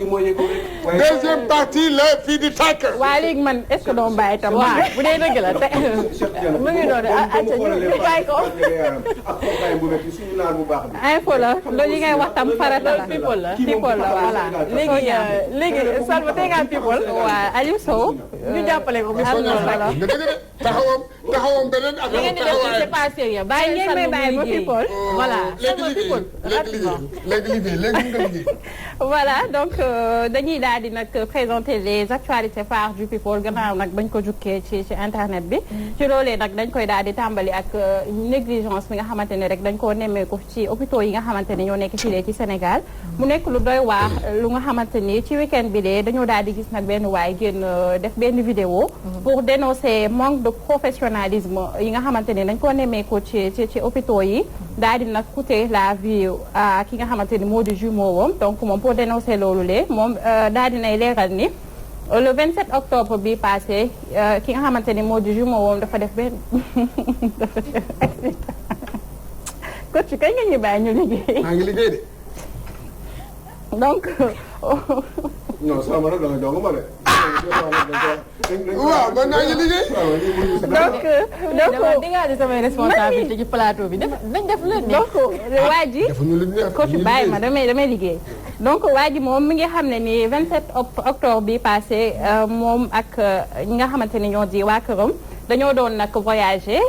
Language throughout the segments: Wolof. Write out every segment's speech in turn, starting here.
deuxième partie la fii di tàkk. waaye léegi man est-ce que doo bàyyi tam. waaw bu dee dëgg la te mu ngi doon ñu bàyyi ko. info la loolu yi ngay wax tam farata la. people la voilà. léegi Salma tey ngaa people. waaw Aliou Sow. ñu jàppale ko. am na solo taxawam beneen ak c'est pas sérieux bàyyi ngeen may bàyyi ba people. voilà léegi liggéey. voilà donc dañuy daal di nag présenter les actualités phares du people gannaaw nag bañ ko jukkee ci internet bi. ci loolee nag dañ koy daal di tàmbali ak négligence bi nga xamante ne rek dañ koo nemmeeku ci hôpitaux yi nga xamante ne ñoo nekk fii ci Sénégal. mu nekk lu doy waar lu nga xamante ni ci week-end bi de dañoo daal di gis nag benn waay génn def benn vidéo. pour dénoncer manque de professionnalisme yi nga xamante ni dañ koo nemmeeku ci hôpitaux yi. daal di nag coûter la vie ki nga xamante ni moo di jumeau wam donc moom pour dénoncer loolu lee moom daal di nay leeral ni le 27 octobre bi passé ki nga xamante ni moo di jumeau wam dafa def benn coach kay nga ñu bàyyi ñu liggéey. maa ngi liggéey de. donc. non sama rek da nga jox ma de. waaw man naa ngi liggéey. donc di nga di samay responsabilité ci plateau bi dañ def leen ne. donc waa ji coach bàyyi ma damay liggéey. donc waa ji moom mi ngi xam ne ni 27 octobre bi passé moom ak ñi nga xamante ni ñoo di waa këram dañoo doon nag voyager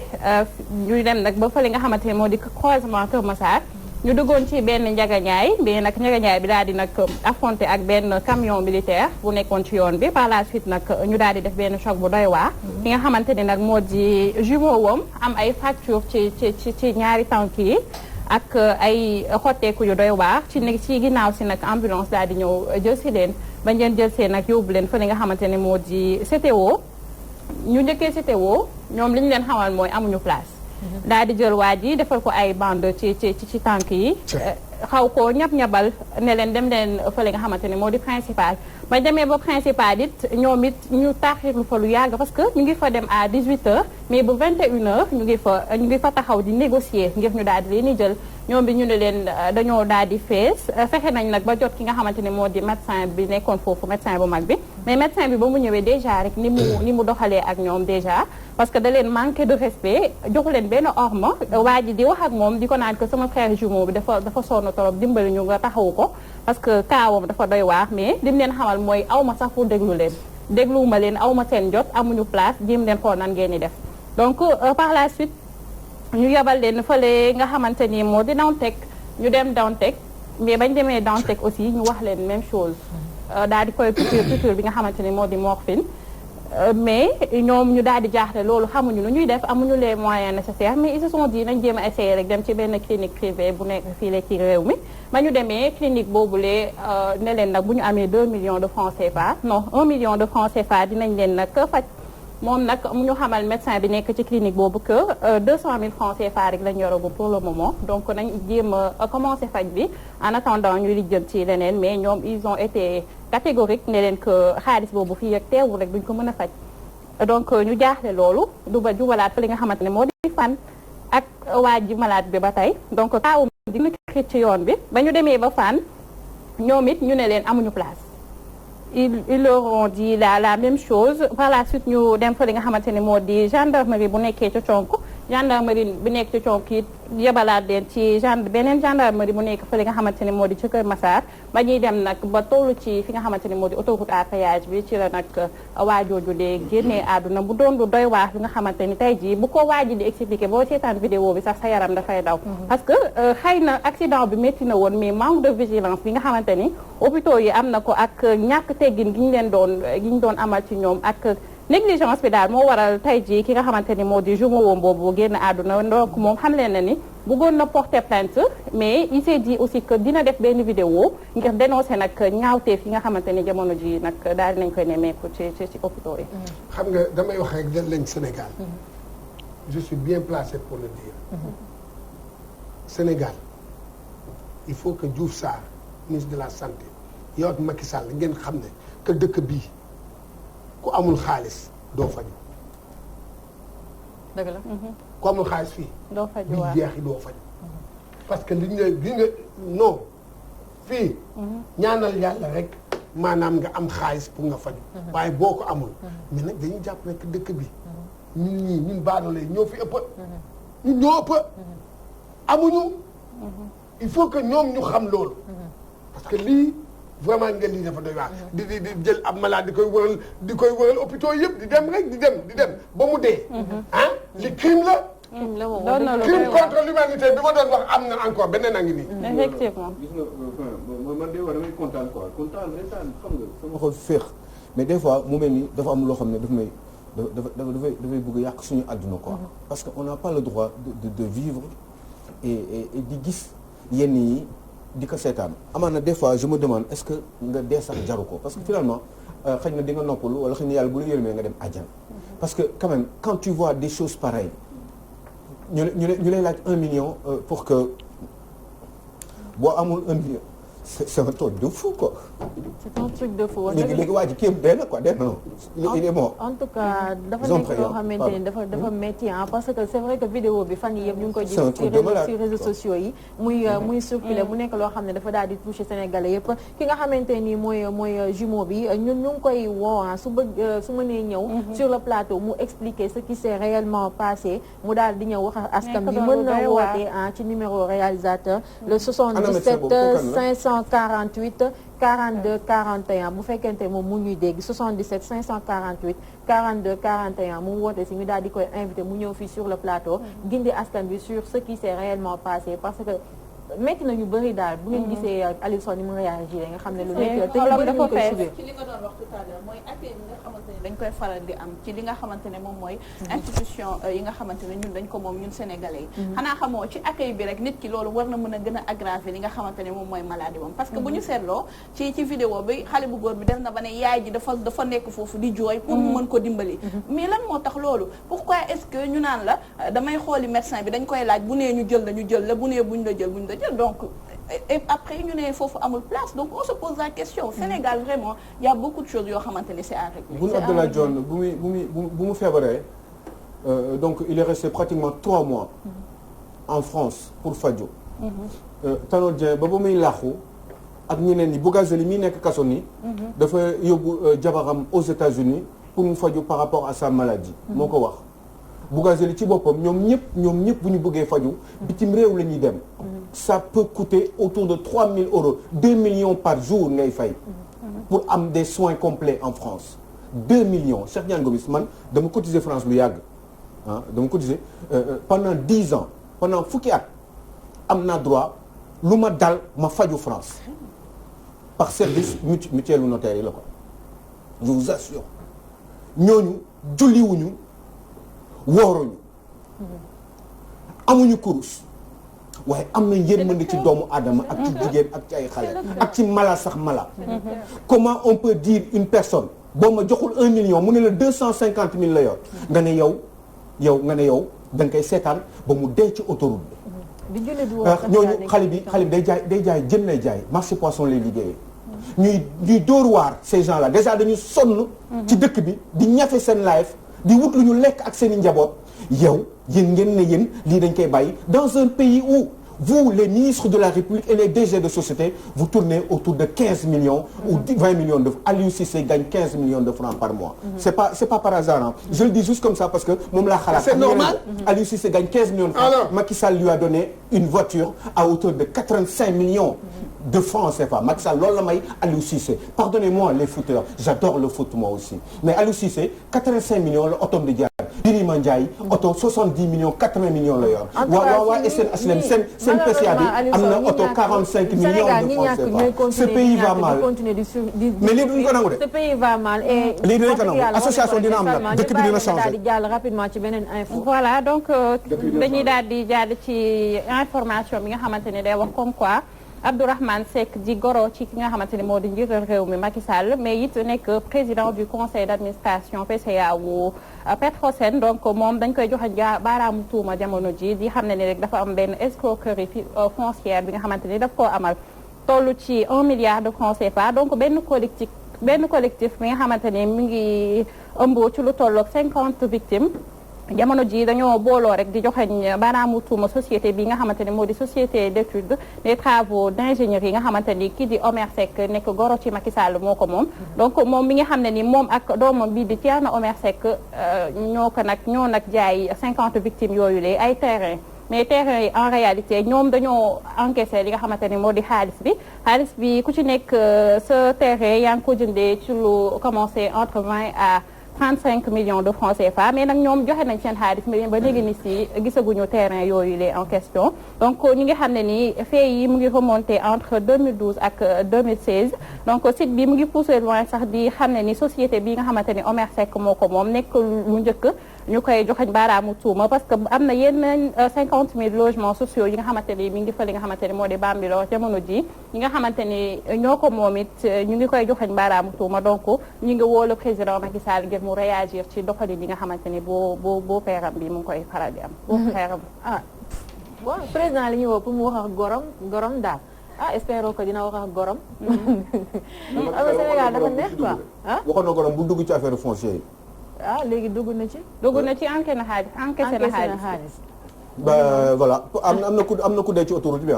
ñu dem nag ba fële nga xamante ni moo di croisement Kër Massar. ñu duggoon ci benn njagañaay bi nag njagañaay bi daal di nag affronté ak benn camion militaire bu nekkoon ci yoon bi par la suite nag ñu daal di def benn choc bu doy waar. ki nga xamante ni nag moo di jumeau wam am ay fracture ci ñaari tànk yi ak ay xotteeku yu doy waar ci ginnaaw si nag ambulance daal di ñëw jël si leen bañ leen jël see nag yóbbu leen fa li nga xamante ne moo di CTO ñu njëkkee CTO ñoom li ñu leen xamal mooy amuñu place. daal di jël waa ji defal ko ay bande ci tànk yi. xaw ko ñab-ñabal ne leen dem leen fële nga xamante ne moo di principal. ba demee ba principal it ñoom it ñu taaxirlu fa lu yàgg parce que ñu ngi fa dem à 18h mais bu 21h ñu ngi fa taxaw di négocier ngir ñu daal di leen di jël. ñoom bi ñu ne leen dañoo daal di fees fexe nañ nag ba jot ki nga xamante ne moo di médecin bi nekkoon foofu médecin bu mag bi mais médecin bi ba mu ñëwee déjà rek ni mu doxalee ak ñoom déjà parce que da leen manqué de respect joxu leen benn orme waa ji di wax ak moom di ko naan que sama frère jumeau bi dafa sonn trop dimbali ñu nga taxawu ko parce que kaawam dafa doy waar mais lim leen xamal mooy aw ma sax pour déglu leen dégluwuma leen aw ma seen jot amuñu place jéem leen xool nan ngeen di def donc par la suite ñu yabal leen fële nga xamante ni moo di Dantec ñu dem Dantec mais bañ demee Dantec aussi ñu wax leen même chose daal di koy piqûre bi nga xamante ni moo di morphine mais ñoom ñu daal di jaaxle loolu xamuñu lu ñuy def amuñu les moyens nécessaires mais ils se sont dit nañ jéem a essayer rek dem ci benn clinique privée bu nekk fii la ci réew mi ba ñu demee clinique boobulee ne leen nag bu ñu amee 2 millions de francs CFA non 1 million de francs CFA dinañ leen nag faj moom nag mu ñu xamal médecin bi nekk ci clinique boobu que 200 000 francs CFA rek lañ yoragum pour le moment donc nañ jéem a commencé faj bi en attendant ñuy lijjën ci leneen mais ñoom ils ont été catégoriques ne leen que xaalis boobu fii ak teewul rek duñ ko mën a faj donc ñu jaaxle loolu jubalaat fa li nga xamante ne moo di fan ak waa ji malade bi ba tey donc kaawum dina xit ci yoon bi ba ñu demee ba fan ñoom it ñu ne leen amuñu place ils leur ont dit la même chose par la suite ñu dem fa li nga xamante ne moo di gendarmerie bu nekkee ci conk gendarmerie bu nekk ci conk it yebalaat leen ci beneen gendarmerie bu nekk fa li nga xamante ne moo di ci Kër Massar ba ñuy dem nag ba tollu ci fi nga xamante ne moo di autoroute à péage bi ci la nag waajooju de génnee àdduna bu doon lu doy waar li nga xamante ni tey jii bu ko waaji di expliquer boo seetaan vidéo bi sax sa yaram dafay daw parce que xëy na accident bi métti na woon mais manque de vigilance bi nga xamante ni hôpitaux yi am na ko ak ñàkk teggin gi ñu doon amal ci ñoom ak négligence bi daal moo waral tey jii ki nga xamante ni moo di jumeau boobu génn àdduna donc moom xam leen na ni bëggoon na porter plainte mais il s'est dit aussi que dina def benn vidéo ngir dénoncer nag ñaawteef yi nga xamante ni jamono ji nag daal dinañ koy nemmeeku ci hôpitaux yi. xam nga damay wax rek del lañ Sénégal. je suis bien placé pour le dire. Sénégal il faut que Diouf Sarr ministre de la santé yow ak Macky Sall ngeen xam ne que dëkk bii ku amul xaalis doo faju. dëgg la. ku amul xaalis fii. doo faju waaw jeexi doo faju parce que li nga non fii. ñaanal yàlla rek maanaam nga am xaalis pour nga faju waaye boo ko amul mais nag dañuy jàpp ne que dëkk bi ñun baadoolo yi ñoo fi ëpp ñun ñoo ëpp amuñu il faut que ñoom ñu xam loolu parce que lii vraiment nga lii dafa doy waar di jël ab malade di koy wëral hôpitaux yëpp di dem rek di dem ba mu dee li crime la crime contre l'humanité bi ma doon wax am na encore beneen a ngi nii effectivement gis nga man de war damay kontaan quoi kontaan retaan xam nga sama xol féex mais des fois mu mel ni dafa am loo xam ne dafay bëgg yàq suñu àdduna quoi parce que on n'a pas le droit de vivre et di gis yenn yi di ko seetaan amaana des fois je me demande est-ce que nga dee sax jaru ko parce que finalement xëy na di nga noppalu wala xëy na yàlla bu la yërmee nga dem àjjan parce que quand même quand tu vois des choses pareilles ñu lay laaj 1 million pour que boo amul 1 million c'est un truc de fou quoi. c'est un truc de fou. léegi waa ji kii dee na quoi dee na non. il est mort. en tout cas dafa nekk loo xamante ni dafa métti parce que c'est vrai que vidéo bi fan yii yëpp ñu ngi koy gis ci réseaux sociaux yi. muy circuler mu nekk loo xam ne dafa daal di toucher Sénégalais yëpp. ki nga xamante ni mooy jumeau bi ñun ñu ngi koy woo su mënee ñëw. sur le plateau mu expliquer ce qui s'est réellement passé mu daal di ñëw wax askan bi mën na woote ci numéro réalisateur. le 77 548 42 41 bu fekkente moom mu ñuy dégg 77 548 42 41 mu woote si ñu daal di koy invité mu ñëw fii sur le plateau gindi askan bi sur ce qui s'est réellement passé parce que métti na ñu bëri daal bu ngeen gisee Aliou Sow ni mu réagir nga xam ne lu métti la te ñu bëri ñu koy subir ci li nga doon wax tout à l'heure mooy accueil bi nga xamante ne dañ koy faral di am ci li nga xamante ne moom mooy institution yi nga xamante ne ñun dañ ko moom ñun sénégalais yi xanaa xamoo ci accueil bi rek nit ki loolu war na mën a gën a aggraver li nga xamante ne moom mooy maladie moom parce que bu ñu seetloo ci vidéo bi xale bu góor bi def na ba ne yaay ji dafa nekk foofu di jooy pour mu mën ko dimbali mais lan moo tax loolu pourquoi est-ce que ñu naan la damay xooli médecin bi dañ koy laaj bu nee ñu jël la bu nee buñ la jël donc et après ñu ne foofu amul place donc on se pose la question au Sénégal vraiment il y a beaucoup de choses yoo xamante ne c'est à régler. Boun Abdallah Dionne bu mu feebaree donc il est resté pratiquement 3 mois en France pour faju Tanor Dieng ba muy làqu ak ñeneen ñi Bougazelli mi nekk kaso ni dafa yóbbu jabaram aux États-Unis pour mu faju par rapport à sa maladie moo ko wax Bougazelli ci boppam ñoom ñëpp bu ñu bëggee faju bitim réew la ñuy dem ça peut coûter autour de 3 000 €, 2 millions par jour ngay fay pour am des soins complets en France 2 millions Cheikh Niane Gomis man dama cotiser France lu yàgg dama cotiser pendant 10 ans pendant fukki at am naa droit lu ma dal ma faju France par service mutuelle notaire yi la ko je vous assure ñooñu julliwuñu wóoruñu amuñu kurus waaye am na yërmande ci doomu aadama ak ci jigéen ak ci ay xale ak ci mala sax mala comment on peut dire une personne boo ma joxul 1 million mu ne la 250 000 la yor nga ne yow da nga koy seetaan ba mu dee ci autoroute bi ñooñu xale bi day jaay jën lay jaay marché poisson lay liggéeyee ñuy dóor waar ces gens là déjà dañu sonn ci dëkk bi di ñafe seen life di wut lu ñu lekk ak seen i njaboot yow yéen ngeen ne yéen lii dañ koy bàyyi dans un pays où vous les ministres de la République et les DG de société vous tournez autour de 15 millions ou 20 millions de Aliou Cissé gagne 15 millions de francs par mois c'est pas par hasard hein. Je le dis juste comme ça parce que moom laa xalaat c'est normal Aliou Cissé gagne 15 millions de francs alors Macky Sall lui a donné une voiture à hauteur de 85 millions de francs CFA Macky Sall loolu la may Aliou Cissé pardonnez-moi les footeurs j'adore le foot moi aussi mais Aliou Cissé 85 millions la otom di jaar Birima Ndiaye oto 70 millions 80 millions la yor waa SN HLM seen PCA bi am na oto 45 millions de francs CFA ce pays va mal mais lii duñ ko nangu de ce pays va mal et lii dinañ ko nangu association dina am nag dëkk bi dina changer di jàll rapidement ci beneen info voilà donc dañuy daal di jàll ci information bi nga xamante ne day wax comme quoi Abdourahmane Seck di goro ci ki nga xamante ne moo di njiital réew mi Macky Sall mais it nekk président du conseil d'administration PCA wu Petrosen donc moom dañ koy joxe baaraamu tuuma jamono ji di xam ne ni rek dafa am benn escroquerie foncière bi nga xamante ni daf koo amal toll ci 1 milliard de francs CFA donc benn collectif bi nga xamante ne mi ngi ëmb ci lu tolloog 50 victimes jamono ji dañoo booloo rek di joxeñ baaraamu tuuma société bi nga xamante ni moo di société d'études des travaux d'ingénierie yi nga xamante ni kii di Omer Seck nekk goro ci Macky Sall moo ko moom donc moom mi nga xam ne ni moom ak doomam bii di Thierno Omer Seck ñoo nag jaay 50 victimes yooyu lee ay terrain mais terrain yi en réalité ñoom dañoo encaissé li nga xamante ni moo di xaalis bi ku ci nekk sa terrain yaa ngi ko jëndee ci lu commencé entre 20 à 35 millions de francs CFA mais nag ñoom joxe nañ seen xaalis mais ba léegi ni si gisaguñu terrain yooyu les en question donc ñi nga xam ne ni fait yi mu ngi remonté entre 2012 ak 2016 donc site bi mu ngi poussé loin sax di xam ne ni société bi nga xamante ni Omer Seck moo ko moom nekk lu njëkk ñu koy joxeñ baaraamu tuuma parce que am na yenn 50 000 logements sociaux yi nga xamante ni mi ngi fa li nga xamante ni moo di Bambilor jamono ji ñi nga xamante ni ñoo ko moom it ñu ngi koy joxeñ baaraamu tuuma donc ñu ngi woo le président Macky Sall ngir mu réagir ci doxalin yi nga xamante ni boo peeram bi mu ngi koy faral di am boo peeram bon président li ñuy woo pour mu wax ak gorom daal espérons que dina wax ak gorom Sénégal dafa neex quoi waxoon na gorom bu dugg ci affaire foncière yi léegi dugg na ci encaissé na xaalis ba voilà am na ku dee ci autoroute bi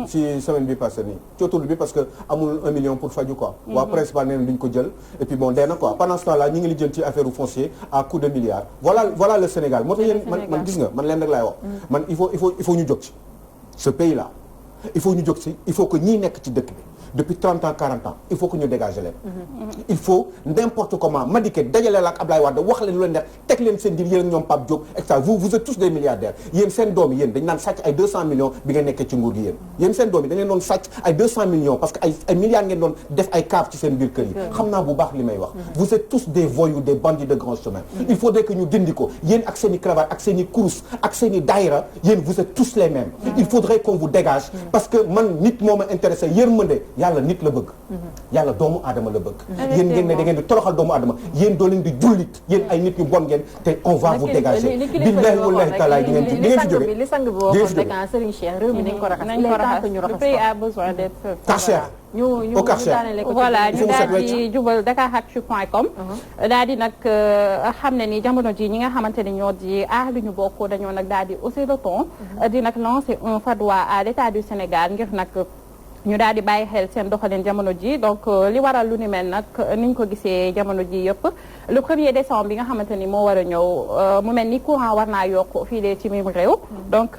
ci semaine bi passé nii ci autoroute bi parce que amul 1 million pour faju quoi waa principal nee na duñ ko jël et puis bon dee na quoi pendant ce temps là ñi ngi lijjanti affaire foncier à coup de milliards voilà le Sénégal moo tax yéen man gis nga man leen rek laay wax man il faut ñu jóg ci ce pays là il faut ñu jóg ci il faut que ñii nekk ci dëkk bi depuis 30 ans 40 ans il faut que ñu dégager leen il faut n'importe comment Madické dajale la ak Ablaye Wade wax leen lu leen neex teg leen seen dir yéen ak ñoom Pape Diop et ça vous êtes tous des milliardaires yéen seen doom yi yéen dañ naan sàcc ay 200 millions bi ngeen nekkee ci nguur gi yéen seen doom yi dañ leen doon sàcc ay 200 millions parce que ay milliards ngeen doon def ay caves ci seen biir kër yi xam naa bu baax li may wax vous êtes tous des voyous des bandits de grand chemin il faudrait que ñu dindi ko yéen ak seen i cravate ak seen i kurus ak seen i daayira yéen vous êtes tous les mêmes il faudrait qu'on vous dégage parce que man nit moo ma intéressé yërmande yàlla nit la bëgg yàlla doomu aadama la bëgg yéen ngeen ne da ngeen di toroxal doomu aadama yéen doo leen di jullit yéen ay nit ñu bon ngeen te on va vous dégager billahi wallahi taala di ngeen fi jóge li sang bi waxoon rek Serigne Cheikh réew mi nañ ko raxas le pays a besoin d'être Karcher ñu voilà ñu daal di jubal dakaractu.com daal di nag xam ne ni jamono ji ñi nga xamante ni ñoo di aar li ñu bokk dañoo nag daal di hausser le ton di nag lancer un fatwa à l'état du Sénégal ngir nag ñu daal di bàyyi xel seen doxalin jamono ji donc li waral lu ni mel nag niñ ko gisee jamono ji yëpp le 1er décembre bi nga xamante ni moo war a ñëw mu mel ni courant war naa yokk fii de ci mim réew donc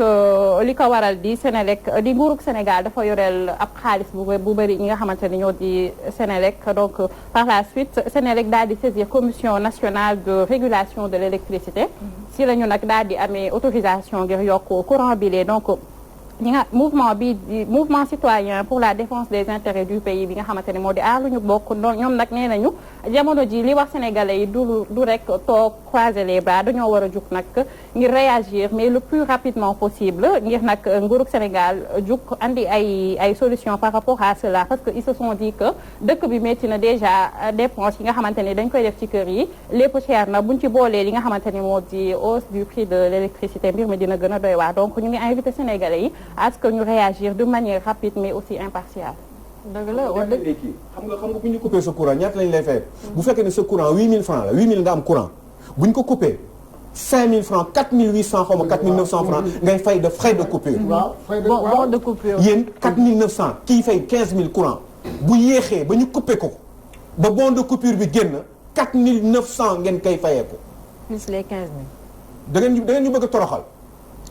li ko waral di Sénélec di nguurug Sénégal dafa yoreel ab xaalis bu bëri ñi nga xamante ni ñoo di Sénélec donc par la suite Sénélec daal di saisir commission nationale de régulation de l'électricité si la ñu nag daal di amee autorisation ngir yokk courant bi lee donc ñi nga mouvement citoyen pour la défense des intérêts du pays bi nga xamante ne moo di aar lu ñu bokk ñoom nag nee nañu jamono ji li wax sénégalais yi du rek toog croiser les bras dañoo war a jug nag ngir réagir mais le plus rapidement possible ngir nag nguurug Sénégal jug andi ay solutions par rapport à cela parce que ils se sont dit que dëkk bi métti na déjà dépenses yi nga xamante ne dañ koy def ci kër yi lépp cher na buñ ci boolee li nga xamante ni moo di hausse du prix de l'électricité mbir mi dina gën a doy waar donc ñu ngi invité sénégalais yi à ce que ñu réagir de manière rapide mais aussi impartiale. dëgg la wala xam nga bu ñu coupé sa courant ñaata lañ lay fay. bu fekkee ne sa courant 8000 francs la 8000 nga am courant bu ñu ko coupé 5000 francs 4800 xaw ma 4900 francs ngay fay de frais de coupure. waaw bon de coupure. yéen 4900 kii fay 15000 courant bu yéexee ba ñu coupé ko ba bon de coupure bi génn 4900 ngeen koy fayee ko. plus les 15000. da ngeen ñu bëgg a toroxal.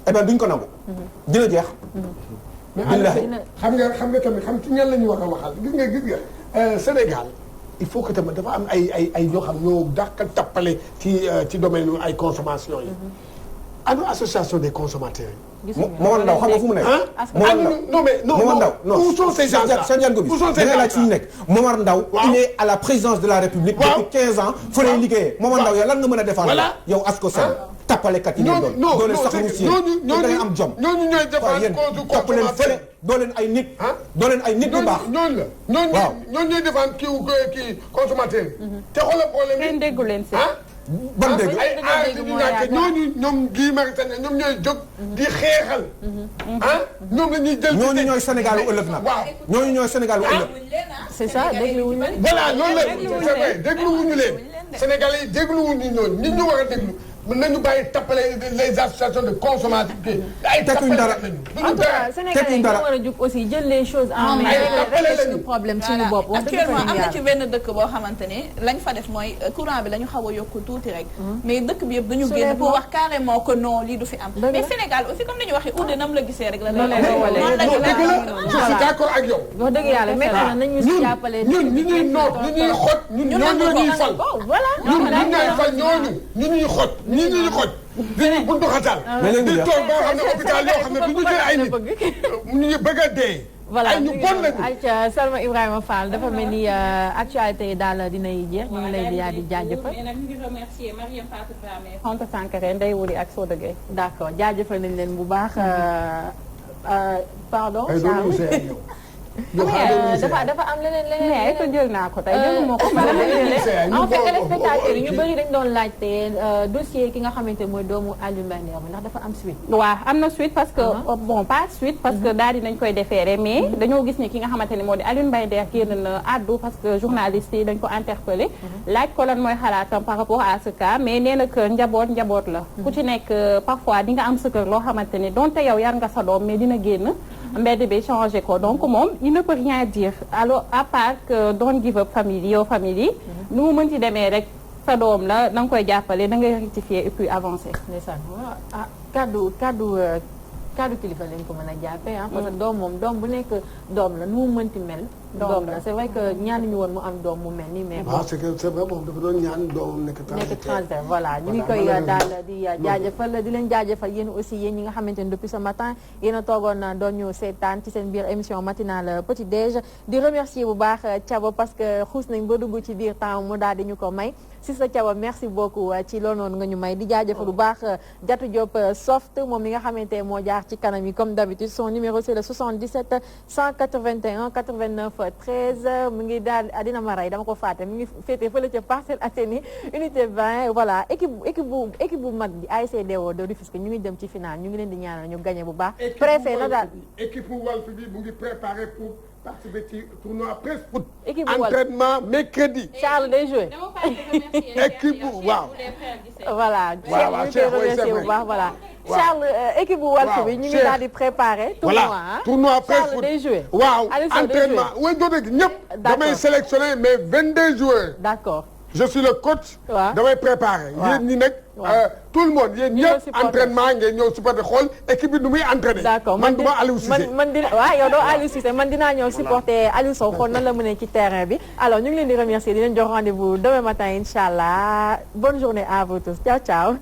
eh bien duñ ko nangu. dina jeex. mais xam nga tamit xam ci ñan la ñu war a waxal gis nga Sénégal il faut que tamit dafa am ay ñoo xam ñoo dàq tappale ci domaine ay consommation yi. anu association des consommateurs yi. Momar Ndao xam nga fu mu nekk. Momar Ndao non où sont ces gens-là où sont ces gens-là fu nekk. Momar Ndao il est à la présidence de la République. depuis 15 ans fa lay liggéeyee. Momar Ndao yow lan nga mën a défendre. yow asko sen tappalekat yi ngeen doon. doo leen sax ruusier da ngay am jom. ñooñu ñooy défendre topp leen fële doo leen ay nit. doo leen ay nit yu baax. ñooñu la ñooñu ñooy défendre kii consommateur yi. te xoolal problème ngeen déggu leen si. ban dégg ñoom Guy Marius Sagna ñoom ñooy jóg di xeexal. ñoom la ñuy jël. ñooñu ñooy Sénégal u ëllëg nag. waaw ñooñu ñooy Sénégal u ëllëg. c'est ça dégluwuñu leen. voilà loolu la c'est vrai dégluwuñu leen. Sénégalais yi dégluwuñu ñooñu nit ñu war a déglu mën nañu bàyyi tappale les associations de consommateurs. ay tappale lañu. en tout cas Sénégalais yi war a jug aussi jël les choses en main. régler suñu problème suñu bopp. actuellement am na ci benn dëkk boo xamante ne lañ fa def mooy courant bi la ñu xaw a yokk tuuti rek. mais dëkk bi yëpp dañu génn pour wax carrément que non lii du fi am. mais Sénégal aussi comme ni ñu waxee Oudé nam la gisee rek la lay je suis d'accord ak yow. wax dëgg yàlla métti na nañu si jàppale. ñun ñu ñuy noot ñu ñuy xot ñun ñooñu ñuy fal. voilà ñun ñu ñuy fal ñooñu ñu ñuy xot ñu ñuy xot. dañuy buntu xatal. di toog ba nga xam ne hôpital yoo xam ne du ñu jël ay nit ñu bëgg a dee. voilà ay ñu bon lañu. ayca Salma Ibrahima Fall dafa mel ni actualité yi daal dinay jeex ñu ngi lay di jaajëfal. mais nag ñu ngi remercier Marième Fatou Dramé. Fanta Sankaré Ndeye Wuri ak Soda Gueye. d'accord jaajëfal nañ leen bu baax. pardon. dafa am leneen mais ko jël naa ko tey jëluma ko. en fait téléspectateurs yi ñu bëri dañ doon laajte dossier ki nga xamante mooy doomu Aliou Mbaye Nder bi ndax dafa am suite. waaw am na suite parce que bon pas suite parce que daal di nañ koy déférer mais dañoo gis ne ki nga xamante ne moo di Aliou Mbaye Nder génn na addu parce que journaliste yi dañ ko interpellé. laaj ko lan mooy xalaatam par rapport à ce cas mais nee na que njaboot la. ku ci nekk parfois di nga am sa kër loo xamante ne donte yow yar nga sa doom mais dina génn. mbedd bi changé ko donc moom il ne peut rien dire alors à part que don't give up famille yow famille nu mu mën ci demee rek sa doom la da nga koy jàppale da ngay rectifier et puis avancer. ndeysaan ah kaddu kilifa lañ ko mën a jàppee ah. parce que doom moom doom bu nekk doom la nu mu mënti mel. doom la c'est vrai que ñaanuñu woon mu am doom mu mel nii mais. waaw c'est que c'est vrai moom dafa doon ñaan doomam nekk transitaire voilà ñu ngi koy daal di jaajëfal di leen jaajëfal yéen aussi yéen ñi nga xamante ne depuis ce matin yéen a toogoon doon ñu seetaan ci seen biir émission matinale petit déj di remercier bu baax Thiaba parce que xuus nañ ba dugg ci biir temps mu daal di ñu ko may si sa Thiaba merci beaucoup ci loolu noonu nga ñu may di jaajëfal bu baax Diatou Diop soft moom mi nga xamante moo jaar ci kanam yi comme d'habitude son numéro c'est le 77 181 89 13 mu ngi daal dina ma rey dama ko fàtte mu ngi féete fële ca Parcelles Assainies unité 20 voilà équipe bu mag bi ASC Dewo de Rufisque ñu ngi dem ci finale ñu ngi leen di ñaanal ñu gagné bu baax. préfet na daal équipe bu Walf bi mu ngi préparé pour participer ci tournoi presse foot. équipe bu Walf entraînement mercredi. Charles day joué. équipe bu waaw. voilà Cheikh ñu ngi koy remercier bu baax voilà. Charles équipe bu Walf bi ñu ngi daal di préparé. tournoi presse Charles foot day joué. waaw entraînement oui doo dégg ñëpp. damay sélectionné mes 22 joueurs. d'accord. je suis le coach. waaw damay préparé. yéen ñi nag. tout le monde yéen ñëpp entraînement ngeen ñëw supporter xool équipe bi nu muy entraîné. d'accord man duma Aliou Cissé man dina waaw yow doo Aliou Cissé man dinaa ñëw supporter Aliou Sow xool nan la mënee ci terrain bi. alors ñu ngi leen di remercier di leen jox rendez-vous demain matin incha allah bonne journée à vous tous ciao ciao.